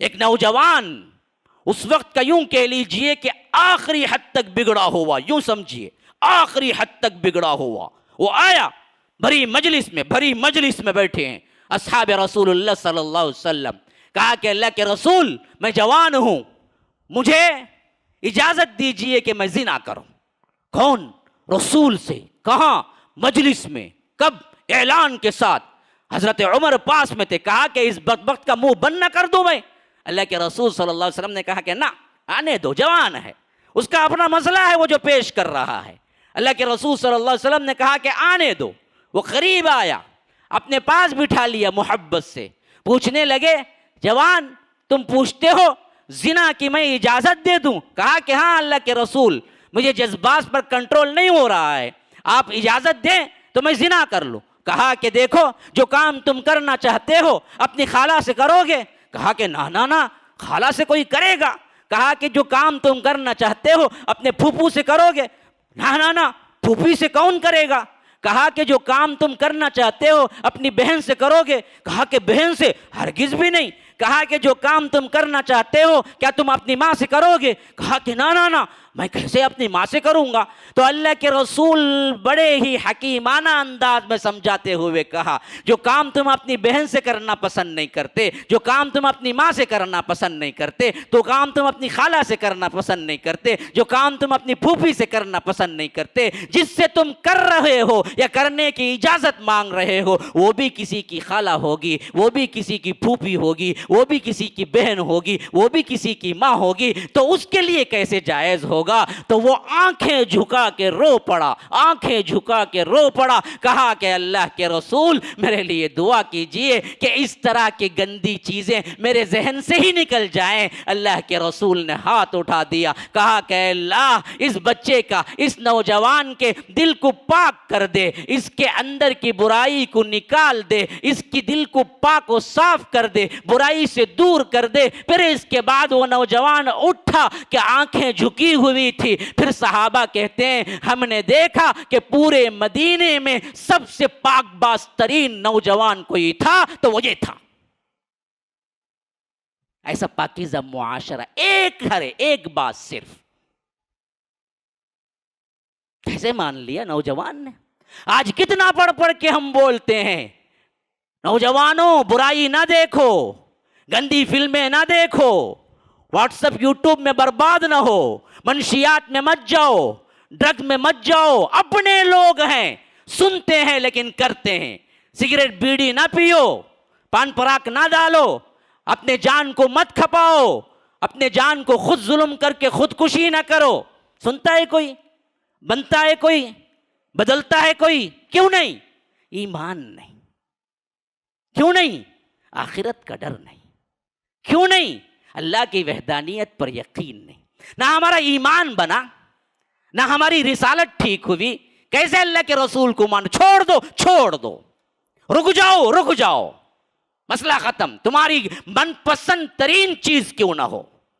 ایک نوجوان اس وقت کا یوں کہہ لیجئے کہ آخری حد تک بگڑا ہوا، یوں سمجھیے آخری حد تک بگڑا ہوا، وہ آیا بھری مجلس میں بیٹھے ہیں اصحاب رسول اللہ صلی اللہ علیہ وسلم، کہا کہ اللہ کے رسول میں جوان ہوں، مجھے اجازت دیجئے کہ میں زنا کروں۔ کون؟ رسول سے۔ کہاں؟ مجلس میں۔ کب؟ اعلان کے ساتھ۔ حضرت عمر پاس میں تھے، کہا کہ اس بدبخت کا منہ بند نہ کر دوں میں؟ اللہ کے رسول صلی اللہ علیہ وسلم نے کہا کہ نہ، آنے دو، جوان ہے، اس کا اپنا مسئلہ ہے وہ جو پیش کر رہا ہے۔ اللہ کے رسول صلی اللہ علیہ وسلم نے کہا کہ آنے دو۔ وہ قریب آیا، اپنے پاس بٹھا لیا محبت سے، پوچھنے لگے جوان تم پوچھتے ہو زنا کی میں اجازت دے دوں؟ کہا کہ ہاں اللہ کے رسول، مجھے جذبات پر کنٹرول نہیں ہو رہا ہے، آپ اجازت دیں تو میں زنا کر لوں۔ کہا کہ دیکھو جو کام تم کرنا چاہتے ہو اپنی خالہ سے کرو گے؟ کہا کہ نہ خالہ سے کوئی کرے گا۔ کہا کہ جو کام تم کرنا چاہتے ہو اپنے پھوپھو سے کرو گے؟ نہ پھوپھی سے کون کرے گا۔ کہا کہ جو کام تم کرنا چاہتے ہو اپنی بہن سے کرو گے؟ کہا کہ بہن سے ہرگز بھی نہیں۔ کہا کہ جو کام تم کرنا چاہتے ہو کیا تم اپنی ماں سے کرو گے؟ کہا کہ نہ میں کیسے اپنی ماں سے کروں گا؟ تو اللہ کے رسول بڑے ہی حکیمانہ انداز میں سمجھاتے ہوئے کہا جو کام تم اپنی بہن سے کرنا پسند نہیں کرتے، جو کام تم اپنی ماں سے کرنا پسند نہیں کرتے، تو کام تم اپنی خالہ سے کرنا پسند نہیں کرتے، جو کام تم اپنی پھوپھی سے کرنا پسند نہیں کرتے، جس سے تم کر رہے ہو یا کرنے کی اجازت مانگ رہے ہو وہ بھی کسی کی خالہ ہوگی، وہ بھی کسی کی پھوپھی ہوگی، وہ بھی کسی کی بہن ہوگی، وہ بھی کسی کی ماں ہوگی، تو اس کے لیے کیسے جائز ہوگا؟ تو وہ آنکھیں جھکا کے رو پڑا، آنکھیں جھکا کے رو پڑا، کہا کہ اللہ کے رسول میرے لیے دعا کیجئے کہ اس طرح کی گندی چیزیں میرے ذہن سے ہی نکل جائیں۔ اللہ کے رسول نے ہاتھ اٹھا دیا، کہا کہ اللہ اس بچے کا، اس نوجوان کے دل کو پاک کر دے، اس کے اندر کی برائی کو نکال دے، اس کی دل کو پاک و صاف کر دے، برائی سے دور کر دے۔ پھر اس کے بعد وہ نوجوان اٹھا کہ آنکھیں جھکی ہوئی تھی۔ پھر صحابہ کہتے ہیں ہم نے دیکھا کہ پورے مدینے میں سب سے پاک باز ترین نوجوان کوئی تھا تو وہ یہ تھا۔ ایسا پاکیزہ معاشرہ، ایک گھر، ایک بات صرف، کیسے مان لیا نوجوان نے؟ آج کتنا پڑھ کے ہم بولتے ہیں نوجوانوں برائی نہ دیکھو، گندی فلمیں نہ دیکھو، واٹس ایپ یوٹیوب میں برباد نہ ہو، منشیات میں مت جاؤ، ڈرگ میں مت جاؤ، اپنے لوگ ہیں، سنتے ہیں لیکن کرتے ہیں۔ سگریٹ بیڑی نہ پیو، پان پراک نہ ڈالو، اپنے جان کو مت کھپاؤ، اپنے جان کو خود ظلم کر کے خودکشی نہ کرو۔ سنتا ہے کوئی؟ بنتا ہے کوئی؟ بدلتا ہے کوئی؟ کیوں نہیں؟ ایمان نہیں۔ کیوں نہیں؟ آخرت کا ڈر نہیں۔ کیوں نہیں؟ اللہ کی وحدانیت پر یقین نہیں۔ نہ ہمارا ایمان بنا، نہ ہماری رسالت ٹھیک ہوئی۔ کیسے اللہ کے رسول کو مان؟ چھوڑ دو، رک جاؤ، مسئلہ ختم۔ تمہاری من پسند ترین چیز کیوں نہ ہو،